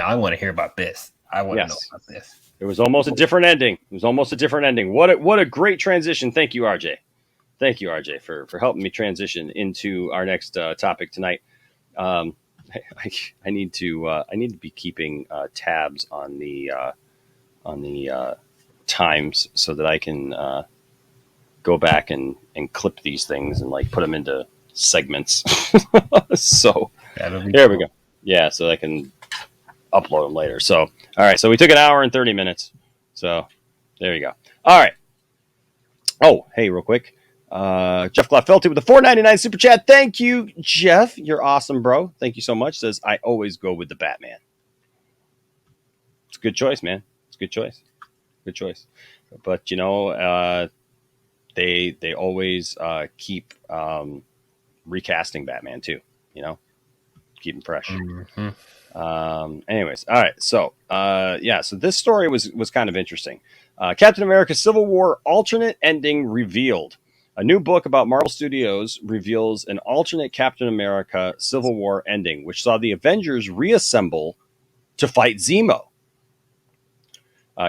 I want to hear about this. I want to know Yes. about this. It was almost a different ending. What a great transition. Thank you, RJ. Thank you, RJ, for helping me transition into our next topic tonight. Um, I need to be keeping tabs on the times so that I can go back and clip these things and like put them into segments. So That'll be there cool. we go. Yeah, so I can upload them later. So all right, so we took an hour and 30 minutes. So there you go. All right. Oh, hey, real quick. Jeff Glaffelty with the $4.99 super chat. Thank you, Jeff. You're awesome, bro. Thank you so much. Says I always go with the Batman. It's a good choice, man. It's a good choice. Good choice. But you know, they always keep recasting Batman too. You know, keep him fresh. Anyways, all right. So yeah. So this story was kind of interesting. Captain America: Civil War alternate ending revealed. A new book about Marvel Studios reveals an alternate Captain America: Civil War ending, which saw the Avengers reassemble to fight Zemo.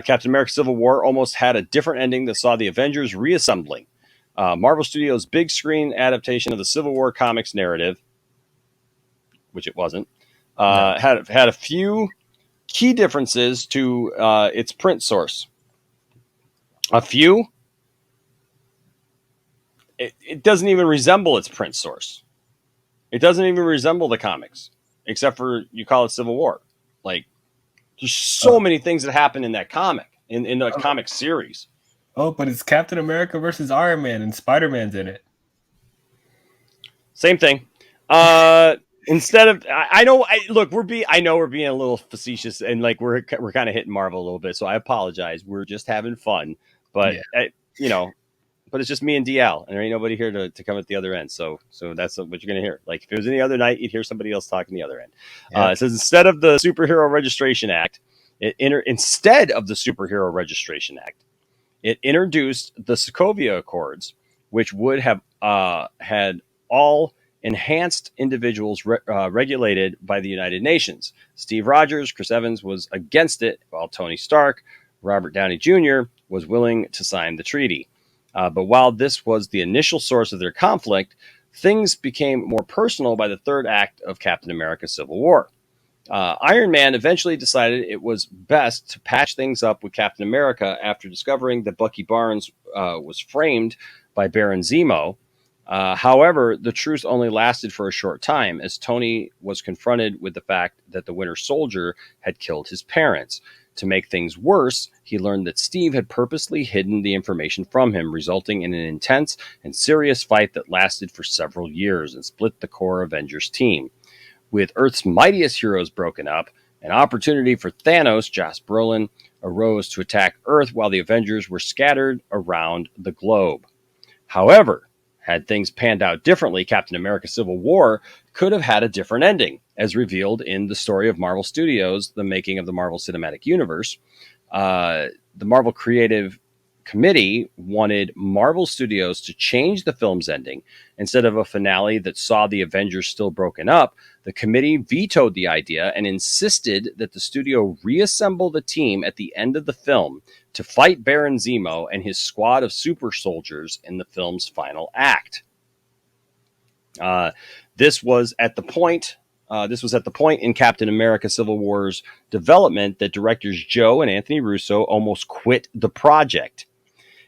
Captain America: Civil War almost had a different ending that saw the Avengers reassembling. Marvel Studios' big screen adaptation of the Civil War comics narrative, which it wasn't, had a few key differences to its print source. A few. It doesn't even resemble its print source. It doesn't even resemble the comics, except for you call it Civil War. Like, there's so many things that happen in that comic, in the comic series. Oh, but it's Captain America versus Iron Man, and Spider-Man's in it. Same thing. Instead of, I know we're being a little facetious, and like we're kind of hitting Marvel a little bit, so I apologize. We're just having fun, but you know, but it's just me and DL, and there ain't nobody here to come at the other end. So that's what you're gonna hear. Like if it was any other night, you'd hear somebody else talking the other end. It says instead of the Superhero Registration Act, it introduced the Sokovia Accords, which would have had all enhanced individuals regulated by the United Nations. Steve Rogers, Chris Evans was against it, while Tony Stark, Robert Downey Jr. was willing to sign the treaty. But while this was the initial source of their conflict, things became more personal by the third act of Captain America: Civil War. Iron Man eventually decided it was best to patch things up with Captain America after discovering that Bucky Barnes was framed by Baron Zemo. However, the truce only lasted for a short time, as Tony was confronted with the fact that the Winter Soldier had killed his parents. To make things worse, he learned that Steve had purposely hidden the information from him, resulting in an intense and serious fight that lasted for several years and split the core Avengers team. With Earth's mightiest heroes broken up, an opportunity for Thanos, Josh Brolin, arose to attack Earth while the Avengers were scattered around the globe. However, had things panned out differently, Captain America: Civil War could have had a different ending, as revealed in the story of Marvel Studios, the making of the Marvel Cinematic Universe. The Marvel Creative Committee wanted Marvel Studios to change the film's ending. Instead of a finale that saw the Avengers still broken up, the committee vetoed the idea and insisted that the studio reassemble the team at the end of the film to fight Baron Zemo and his squad of super soldiers in the film's final act. This was at the point in Captain America: Civil War's development that directors Joe and Anthony Russo almost quit the project.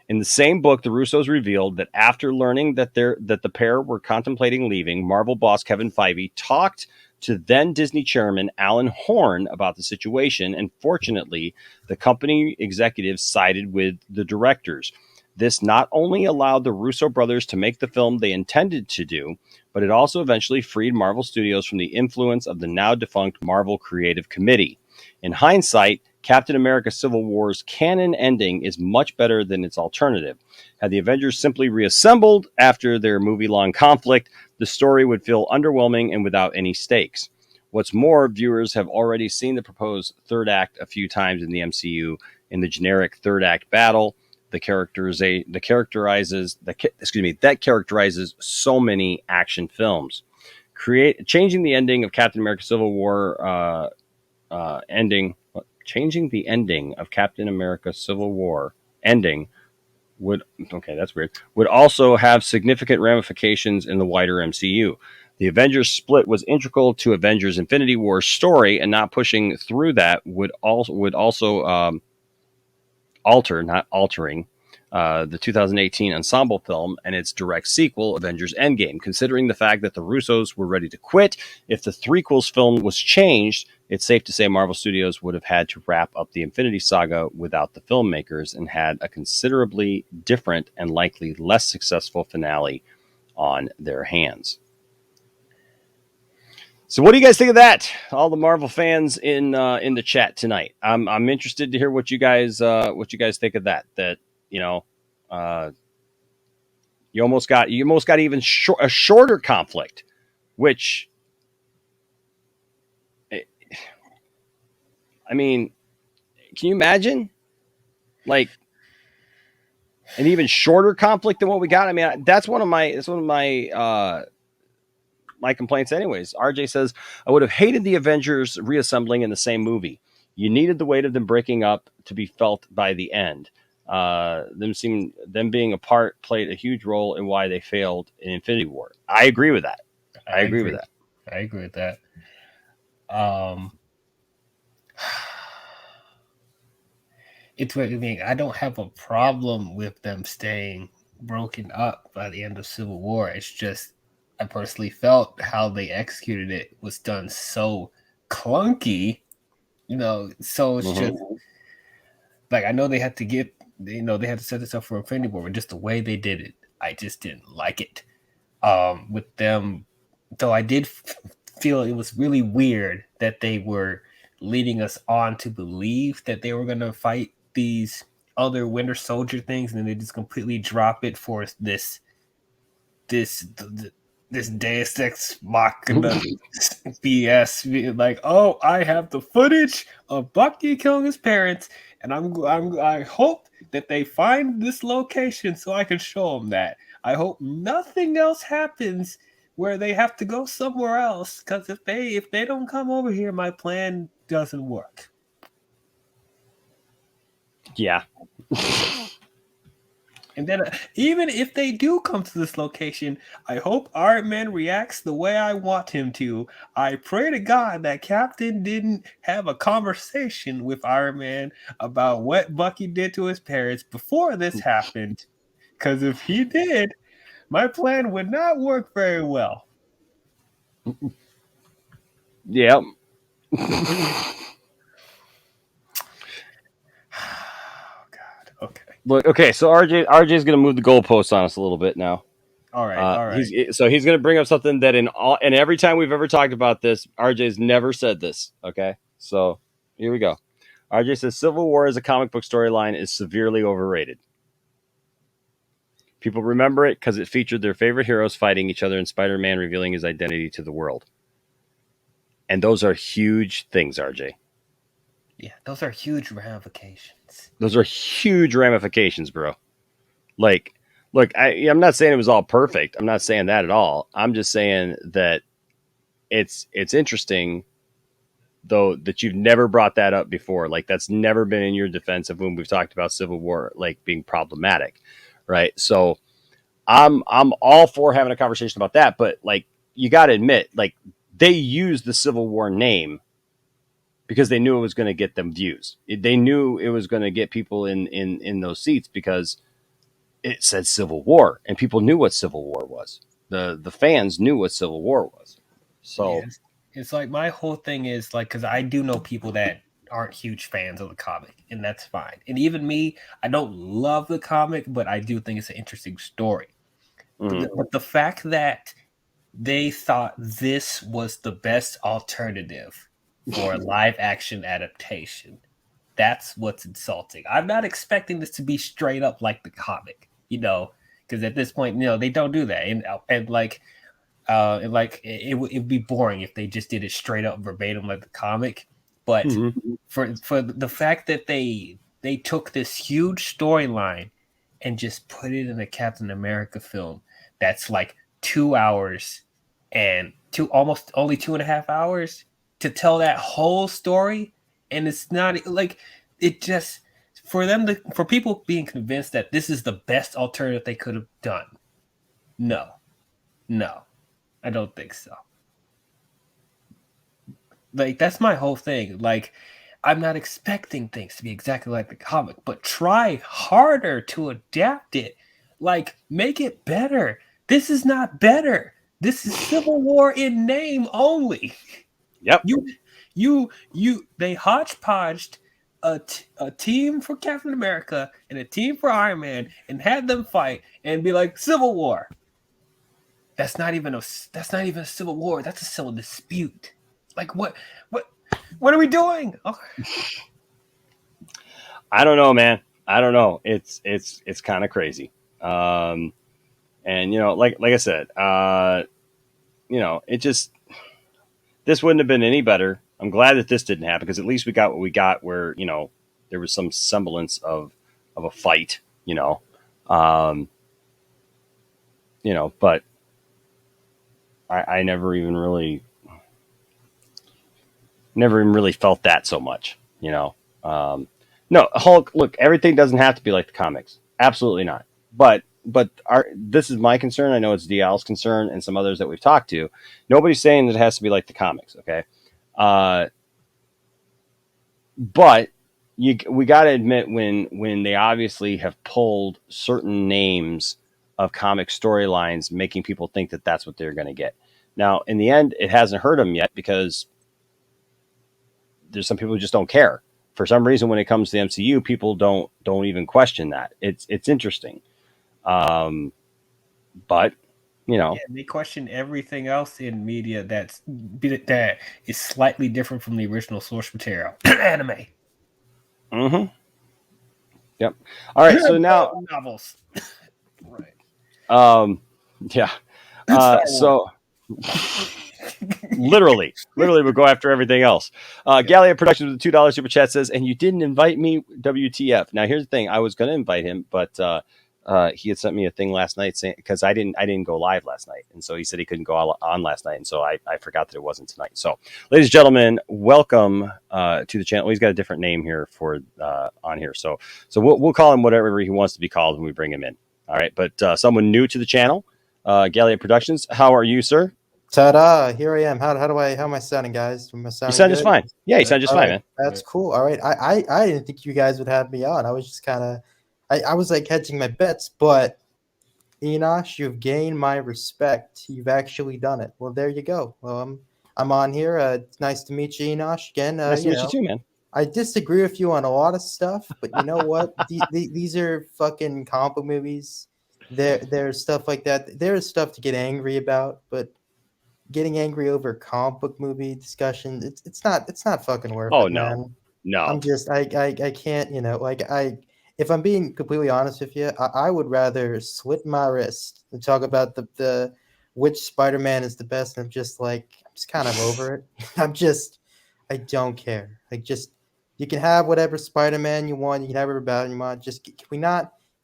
In the same book, the Russos revealed that after learning that the pair were contemplating leaving, Marvel boss Kevin Feige talked to then Disney chairman Alan Horn about the situation, and fortunately, the company executives sided with the directors. This not only allowed the Russo brothers to make the film they intended to do, but it also eventually freed Marvel Studios from the influence of the now defunct Marvel Creative Committee. In hindsight, Captain America: Civil War's canon ending is much better than its alternative. Had the Avengers simply reassembled after their movie-long conflict, the story would feel underwhelming and without any stakes. What's more, viewers have already seen the proposed third act a few times in the MCU. In the generic third act battle, that characterizes so many action films. Changing the ending of Captain America: Civil War changing the ending of Captain America: Civil War ending would okay, that's weird. Would also have significant ramifications in the wider MCU. The Avengers split was integral to Avengers Infinity War's story, and not pushing through that would also alter, not altering, the 2018 ensemble film and its direct sequel, Avengers Endgame. Considering the fact that the Russos were ready to quit, if the threequels film was changed, it's safe to say Marvel Studios would have had to wrap up the Infinity Saga without the filmmakers and had a considerably different and likely less successful finale on their hands. So, what do you guys think of that? All the Marvel fans in the chat tonight. I'm interested to hear what you guys think of that. That you know, uh, you almost got even a shorter conflict, which I mean, can you imagine like an even shorter conflict than what we got? I mean, that's one of my complaints, anyways. RJ says, I would have hated the Avengers reassembling in the same movie. You needed the weight of them breaking up to be felt by the end. Them being apart played a huge role in why they failed in Infinity War. I agree with that. I agree with that. I agree with that. Um, it's what I mean. I don't have a problem with them staying broken up by the end of Civil War. It's just I personally felt how they executed it was done so clunky, So it's just like I know they had to they had to set this up for Infinity War, but just the way they did it, I just didn't like it. With them, though, I did feel it was really weird that they were leading us on to believe that they were going to fight these other Winter Soldier things, and then they just completely drop it for this this Deus Ex Machina BS. Like, oh, I have the footage of Bucky killing his parents, and I hope that they find this location so I can show them that. I hope nothing else happens where they have to go somewhere else, because if they don't come over here, my plan doesn't work. Yeah. And then even if they do come to this location, I hope Iron Man reacts the way I want him to. I pray to God that Captain didn't have a conversation with Iron Man about what Bucky did to his parents before this happened. Because if he did, my plan would not work very well. Yeah. Oh God. Okay. Look. Okay. So RJ's going to move the goalposts on us a little bit now. All right. All right. He's going to bring up something that and every time we've ever talked about this, RJ's never said this. Okay. So here we go. RJ says Civil War as a comic book storyline is severely overrated. People remember it because it featured their favorite heroes fighting each other and Spider-Man revealing his identity to the world. And those are huge things, RJ. Yeah, those are huge ramifications. Those are huge ramifications, bro. Like, look, I'm not saying it was all perfect. I'm not saying that at all. I'm just saying that it's interesting, though, that you've never brought that up before. Like, that's never been in your defense of when we've talked about Civil War, like, being problematic, right? So I'm all for having a conversation about that, but, like, you got to admit, like, they used the Civil War name because they knew it was going to get them views. They knew it was going to get people in those seats because it said Civil War, and people knew what Civil War was. The fans knew what Civil War was. So yeah, it's like my whole thing is like, because I do know people that aren't huge fans of the comic, and that's fine. And even me, I don't love the comic, but I do think it's an interesting story. But the fact that they thought this was the best alternative for a live action adaptation, that's what's insulting. I'm not expecting this to be straight up like the comic, because at this point, they don't do that, and like it'd be boring if they just did it straight up verbatim like the comic. But for the fact that they took this huge storyline and just put it in a Captain America film that's like 2 hours and almost only 2.5 hours to tell that whole story, and it's not like it just for people being convinced that this is the best alternative they could have done. No, no, I don't think so. Like that's my whole thing. Like I'm not expecting things to be exactly like the comic, but try harder to adapt it. Like make it better. This is not better. This is Civil War in name only. Yep. You they hodgepodged a team for Captain America and a team for Iron Man and had them fight and be like Civil War. That's not even a civil war. That's a civil dispute. Like what are we doing? Oh. I don't know, man. I don't know. It's kind of crazy. And like I said, it just this wouldn't have been any better. I'm glad that this didn't happen because at least we got what we got, where there was some semblance of a fight. Um, but I never even really felt that so much. No, Hulk. Look, everything doesn't have to be like the comics. Absolutely not. But this is my concern. I know it's DL's concern and some others that we've talked to. Nobody's saying that it has to be like the comics. Okay, but we got to admit when they obviously have pulled certain names of comic storylines, making people think that that's what they're going to get. Now, in the end, it hasn't hurt them yet because there's some people who just don't care. For some reason, when it comes to the MCU, people don't even question that. It's interesting, but Yeah, they question everything else in media that is slightly different from the original source material. Anime. Mm-hmm. Yep. All right. So now novels. Right. Yeah. Star Wars. So literally we'll go after everything else. Gallia Productions with a $2 super chat says, and you didn't invite me, WTF. Now here's the thing, I was going to invite him, but he had sent me a thing last night saying, because I didn't go live last night, and so he said he couldn't go on last night, and so I forgot that it wasn't tonight. So ladies and gentlemen, welcome to the channel. He's got a different name here for on here, so we'll call him whatever he wants to be called when we bring him in. All right, but someone new to the channel, Gallia Productions, how are you, sir? Ta-da! Here I am. How am I sounding, guys? Am I sounding You sound good? just fine. Yeah, you sound just fine, man. That's cool. All right. I didn't think you guys would have me on. I was just kind of, I was like hedging my bets, but Enosh, you've gained my respect. You've actually done it. Well, there you go. Well, I'm on here. It's nice to meet you, Enosh. Again, Nice to meet you too, man. I disagree with you on a lot of stuff, but you know what? These are fucking comic book movies. There's stuff like that. There is stuff to get angry about, but getting angry over comic book movie discussion, it's not fucking worth Oh it, man. no. I'm just I can't, if I'm being completely honest with you, I would rather slit my wrist and talk about the which Spider-Man is the best. And I'm just kind of over it. I don't care. You can have whatever Spider-Man you want, you can have whatever battle you want.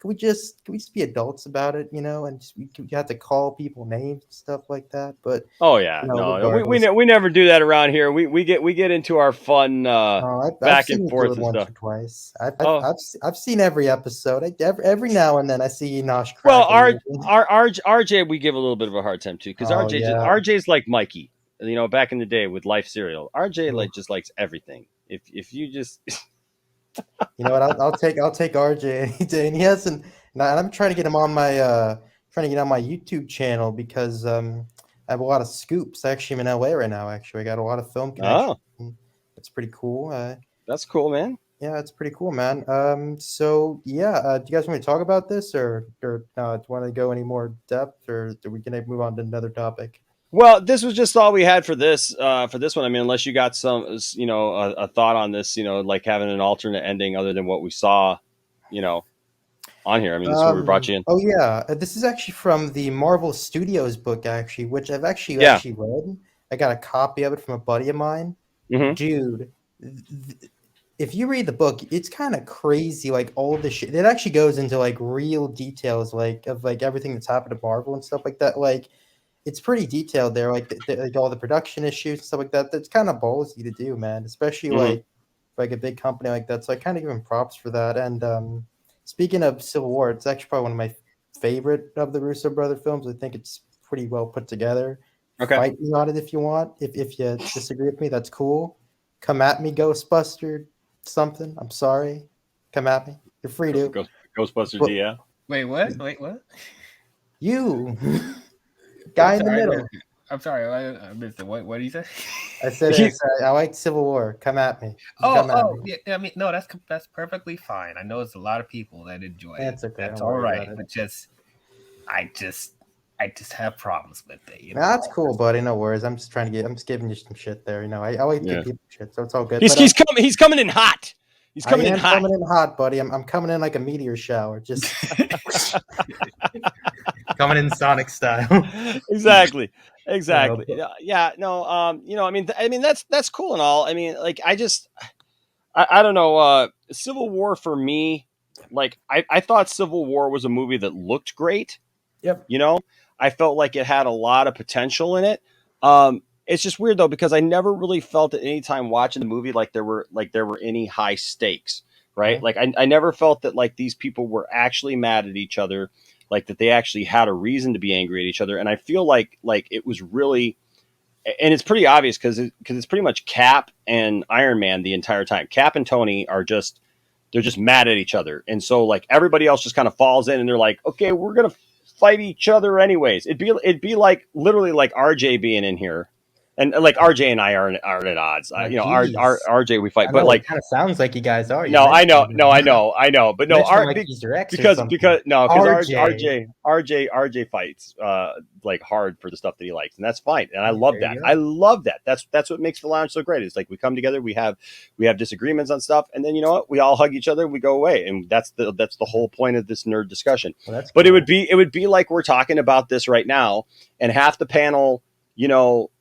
Can we just be adults about it, and we have to call people names and stuff like that. But oh yeah, no, regardless. we never do that around here. We get into our fun I've back seen and you do forth it and once stuff. or twice. Oh I've seen every episode. Every now and then I see Enosh crack. well, a little bit. RJ we give a little bit of a hard time too because Oh, yeah. RJ's like Mikey, back in the day with Life cereal. RJ just likes everything. If you just You know what? I'll take RJ any day, and he hasn't. And I'm trying to get him on my YouTube channel because I have a lot of scoops. Actually, I'm in LA right now. Actually, I got a lot of film connections. That's pretty cool. That's cool, man. Yeah, it's pretty cool, man. So yeah, do you guys want me to talk about this, or do you want to go any more depth, or do we gonna move on to another topic? Well, this was just all we had for this one. I mean, unless you got some, a thought on this, like having an alternate ending other than what we saw, on here. I mean, this is where we brought you in. Oh yeah, this is actually from the Marvel Studios book, actually, which I've actually read. I got a copy of it from a buddy of mine. Mm-hmm. Dude, if you read the book, it's kind of crazy. Like all the shit, it actually goes into like real details, of everything that's happened to Marvel and stuff like that. Like it's pretty detailed there, like all the production issues and stuff like that. That's kind of ballsy to do, man. Especially Hmm. like a big company like that. So I kind of give him props for that. And speaking of Civil War, it's actually probably one of my favorite of the Russo brother films. I think it's pretty well put together. Okay. Fight me on it if you want. If you disagree with me, that's cool. Come at me, Ghostbuster. Something. I'm sorry. Come at me. You're free to. Ghostbusters, But yeah. Wait, what? Wait, what? you, I'm guy in the sorry. middle. I'm sorry. I missed it. What did you say? I said I like Civil War. Come at me. You Oh, come at oh, me. yeah. I mean, no, that's perfectly fine. I know it's a lot of people that enjoy it. That's okay. That's Don't all worry about right. it. But I just, I just have problems with it. You Nah, know. that's cool, buddy. No worries. I'm just giving you some shit there. I like to Yeah. give people shit, so it's all good. He's But he's coming. He's coming in hot. He's I coming in am hot. coming in hot, buddy. I'm coming in like a meteor shower, just coming in Sonic style. Exactly. No, Exactly. Yeah. No. I mean, that's cool and all. I mean, like, I don't know. Civil War for me, like, I thought Civil War was a movie that looked great. yep. You know, I felt like it had a lot of potential in it. It's just weird though because I never really felt at any time watching the movie like there were any high stakes, right? Yeah. Like I never felt that like these people were actually mad at each other, like that they actually had a reason to be angry at each other. And I feel like it was really, and it's pretty obvious because it's pretty much Cap and Iron Man the entire time. Cap and Tony are just they're just mad at each other, and so like everybody else just kind of falls in, and they're like, okay, we're gonna fight each other anyways. It'd be like literally like RJ being in here, and like RJ and I aren't at odds. Oh, Our jeez. RJ we fight, I but know it like kind of sounds like you guys are. You no, I know, mentioned no, I know, but no, mentioned like he's your ex or something. because no, because RJ. RJ fights like hard for the stuff that he likes, and that's fine, and I Yeah, love there that. you I go. love that. That's what makes the lounge so great. It's like we come together, we have disagreements on stuff, and then you know what, we all hug each other, and we go away, and that's the whole point of this nerd discussion. Well, that's But cool. it would be like we're talking about this right now, and half the panel,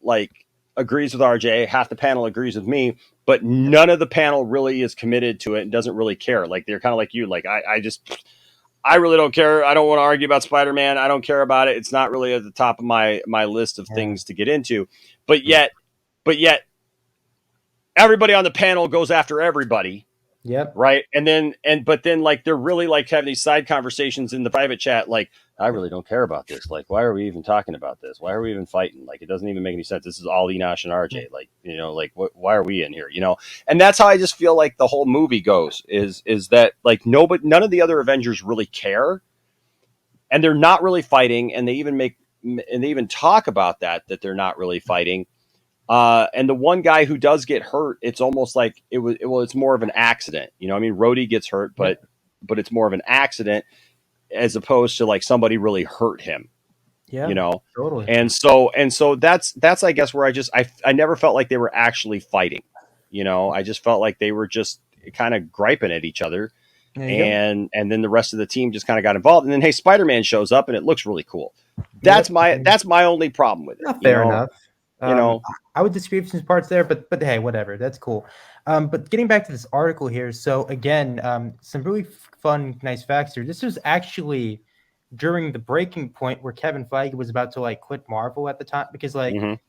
like agrees with RJ, half the panel agrees with me, but none of the panel really is committed to it and doesn't really care. Like they're kind of like you. Like I really don't care. I don't want to argue about Spider-Man. I don't care about it. It's not really at the top of my list of Yeah. things to get into. But yet everybody on the panel goes after everybody, Yep. right? But then like they're really like having these side conversations in the private chat, like I really don't care about this. Like, why are we even talking about this? Why are we even fighting? Like, it doesn't even make any sense. This is all Enosh and RJ. Like, like why are we in here? And that's how I just feel like the whole movie goes. Is that like none of the other Avengers really care, and they're not really fighting, and they even talk about that they're not really fighting. And the one guy who does get hurt, it's almost like it's more of an accident. I mean, Rhodey gets hurt, but it's more of an accident as opposed to like somebody really hurt him, Yeah. Totally. and so that's I guess where I never felt like they were actually fighting. I just felt like they were just kind of griping at each other, There you go. and then the rest of the team just kind of got involved, and then hey, Spider-Man shows up and it looks really cool. Yep. That's my only problem with it. Not fair enough. You know, I would disagree with some parts there, but hey, whatever. That's cool. But getting back to this article here, so again, some really fun, nice facts here. This was actually during the breaking point where Kevin Feige was about to like quit Marvel at the time because like mhm.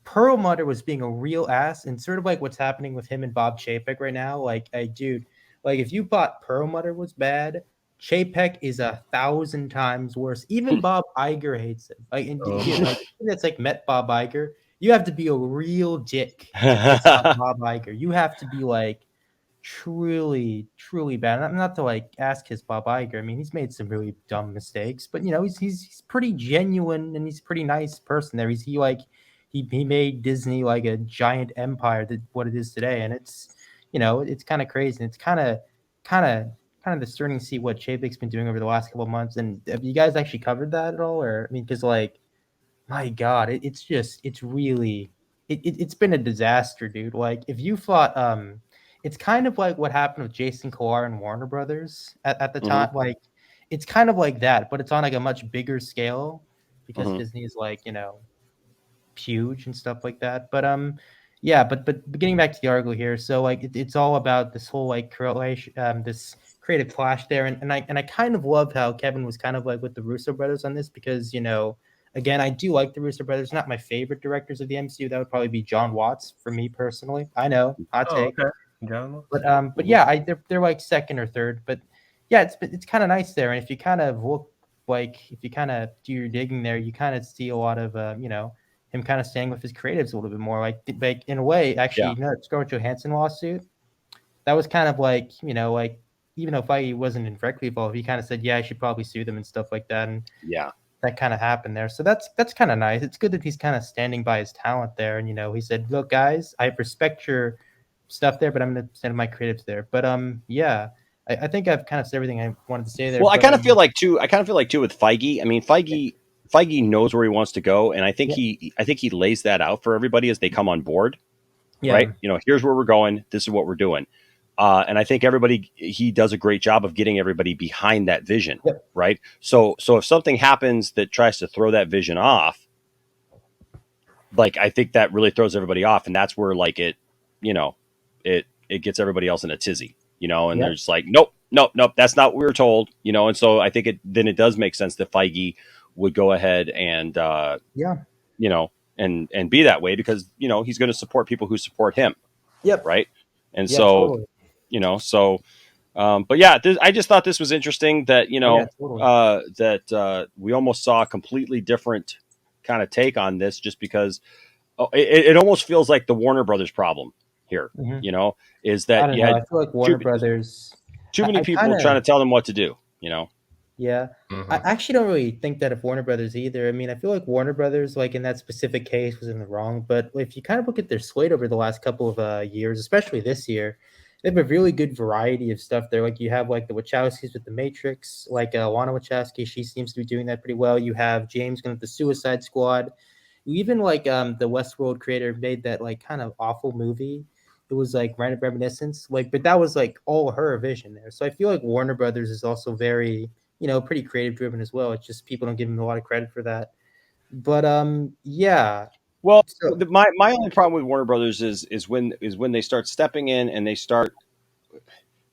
Perlmutter was being a real ass, and sort of like what's happening with him and Bob Chapek right now. Like, hey, dude, like if you thought Perlmutter was bad, Chapek is 1,000 times worse. Even Bob Iger hates him. Like, and like that's like met Bob Iger. You have to be a real dick to piss off Bob Iger. You have to be like truly, truly bad. Not to like ask his Bob Iger. I mean, he's made some really dumb mistakes, but he's pretty genuine and he's a pretty nice person there. He made Disney like a giant empire that what it is today, and it's kind of crazy. And it's kind of discerning to see what Chapek's been doing over the last couple of months. And have you guys actually covered that at all? Or I mean, because like my God, it's really it's been a disaster, dude. Like if you thought it's kind of like what happened with Jason Kilar and Warner Brothers at the Mhm. time. Like it's kind of like that, but it's on like a much bigger scale because Mhm. Disney is like, huge and stuff like that. But yeah, but getting back to the article here, so like it's all about this whole like correlation, this creative clash there, and I kind of love how Kevin was kind of like with the Russo brothers on this because Again, I do like the Russo brothers. Not my favorite directors of the MCU. That would probably be John Watts for me personally. I know, hot Oh, take. okay. John. But yeah, they're like second or third. But yeah, it's kind of nice there. And if you kind of look like if you kind of do your digging there, you kind of see a lot of him kind of staying with his creatives a little bit more. Like in a way, actually, Yeah. Scarlett Johansson lawsuit, that was kind of like like even though Feige wasn't directly involved, he kind of said, yeah, I should probably sue them and stuff like that. And Yeah. that kind of happened there. So that's kind of nice. It's good that he's kind of standing by his talent there. And he said, "Look, guys, I respect your stuff there, but I'm going to send my creatives there." But yeah, I think I've kind of said everything I wanted to say there. Well, I But kind of feel like too. I kind of feel like too with Feige. I mean, Feige knows where he wants to go, and yeah, I think he lays that out for everybody as they come on board. yeah, Right? Here's where we're going. This is what we're doing. And I think he does a great job of getting everybody behind that vision. yep, Right. So if something happens that tries to throw that vision off, like I think that really throws everybody off, and that's where like you know, it gets everybody else in a tizzy, and they're yep, just like, nope, nope, nope, that's not what we were told, and so I think it does make sense that Feige would go ahead and yeah, and be that way because he's going to support people who support him, yep, right? And yeah, so totally. but yeah, I just thought this was interesting that Oh yeah, totally. we almost saw a completely different kind of take on this, just because it almost feels like the Warner Brothers problem here. Hmm. Is I that don't you know. had I feel like too Warner Brothers. too many I kind people trying of to tell them what to do. You know, Yeah. I Mm-hmm. actually don't really think that of Warner Brothers either. I mean, I feel like Warner Brothers, like in that specific case, was in the wrong. But if you kind of look at their slate over the last couple of years, especially this year, they have a really good variety of stuff there. Like you have like the Wachowskis with the Matrix, like Lana Wachowski, she seems to be doing that pretty well. You have James Gunn with the Suicide Squad. Even like the Westworld creator made that like kind of awful movie. It was like Reminiscence, like, but that was like all her vision there. So I feel like Warner Brothers is also very pretty creative driven as well. It's just people don't give him a lot of credit for that. But yeah. well, So my only problem with Warner Brothers is when they start stepping in and they start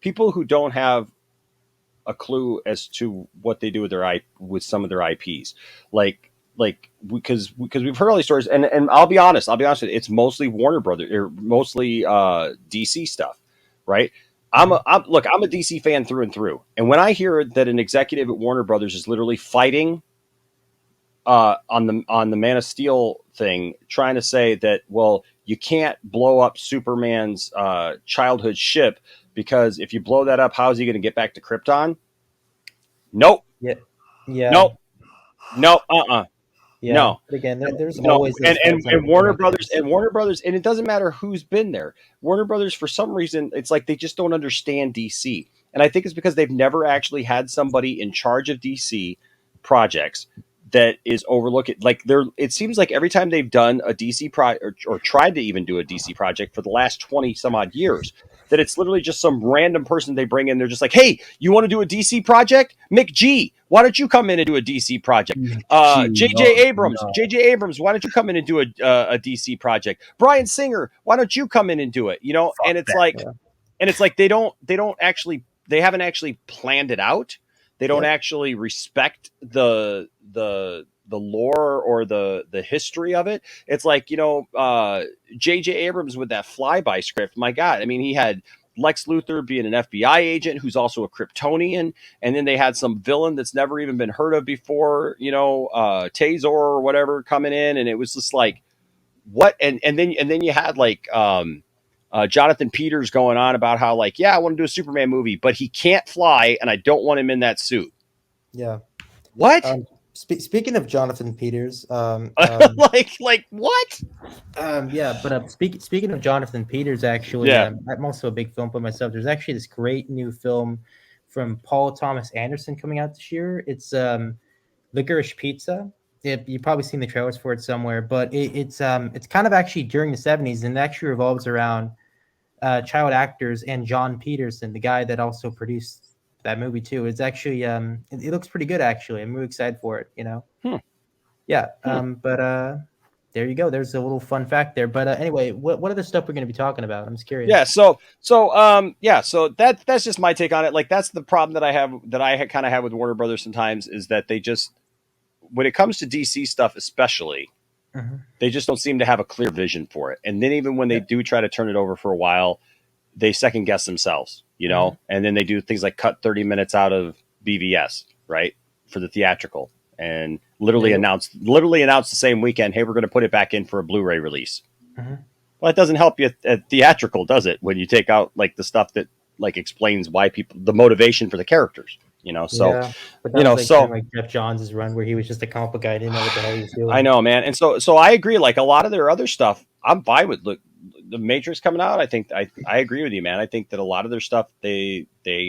people who don't have a clue as to what they do with with some of their IPs, because we've heard all these stories, and I'll be honest with you, it's mostly Warner Brothers or mostly DC stuff, right? mhm. I'm a DC fan through and through, and when I hear that an executive at Warner Brothers is literally fighting on the Man of Steel thing, trying to say that, well, you can't blow up Superman's childhood ship because if you blow that up, how's he going to get back to Krypton? Nope, Yeah. Yeah. nope, no, Yeah. no. But again, there's No, always those fights on and the Warner Brothers, and it doesn't matter who's been there. Warner Brothers, for some reason, it's like they just don't understand DC, and I think it's because they've never actually had somebody in charge of DC projects that is overlooking. Like it seems like every time they've done a DC or tried to even do a DC project for the last 20 some odd years, that it's literally just some random person they bring in. They're just like, hey, you want to do a DC project? Mick G, why don't you come in and do a DC project? Gee, oh, no. JJ Abrams, why don't you come in and do a DC project? Brian Singer, why don't you come in and do it? Fuck that. Yeah. And it's like they haven't actually planned it out. They don't Yep. actually respect the lore or the history of it. It's like, JJ Abrams with that flyby script. My God, I mean, he had Lex Luthor being an FBI agent who's also a Kryptonian, and then they had some villain that's never even been heard of before, Tazor or whatever coming in, and it was just like, what? And then you had like Jonathan Peters going on about how, like, yeah, I want to do a Superman movie, but he can't fly, and I don't want him in that suit. Yeah. What? Speaking of Jonathan Peters, like what? yeah, but speaking of Jonathan Peters, actually, Yeah. I'm also a big film fan myself. There's actually this great new film from Paul Thomas Anderson coming out this year. It's Licorice Pizza. You've probably seen the trailers for it somewhere, but it's kind of actually during the '70s, and it actually revolves around child actors and John Peterson, the guy that also produced that movie too. It's actually it looks pretty good actually. I'm really excited for it. Hmm. Yeah. Hmm. But there you go. There's a little fun fact there. But anyway, what other stuff we're going to be talking about? I'm just Yeah. curious. So that's just my take on it. Like, that's the problem that I have, that I kind of have with Warner Brothers sometimes, is that they just, when it comes to DC stuff, especially, they just don't seem to have a clear vision for it. And then even when they do try to turn it over for a while, they second guess themselves, and then they do things like cut 30 minutes out of BVS, right, for the theatrical, and literally announce the same weekend, hey, we're going to put it back in for a Blu-ray release. Well, it doesn't help you at theatrical, does it? When you take out like the stuff that like explains why the motivation for the characters, So, but that was kind of like Jeff Johns' run where he was just a comic book guy, didn't know what the hell he was doing. I know, man, and so I agree. Like a lot of their other stuff, I'm fine with. Look, the Matrix coming out, I think I agree with you, man. I think that a lot of their stuff they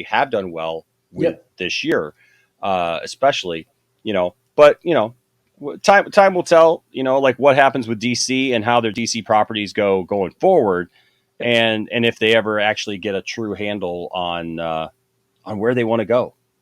have done well with this year, especially, But time will tell, like what happens with DC and how their DC properties go going forward, and if they ever actually get a true handle on where they want to go.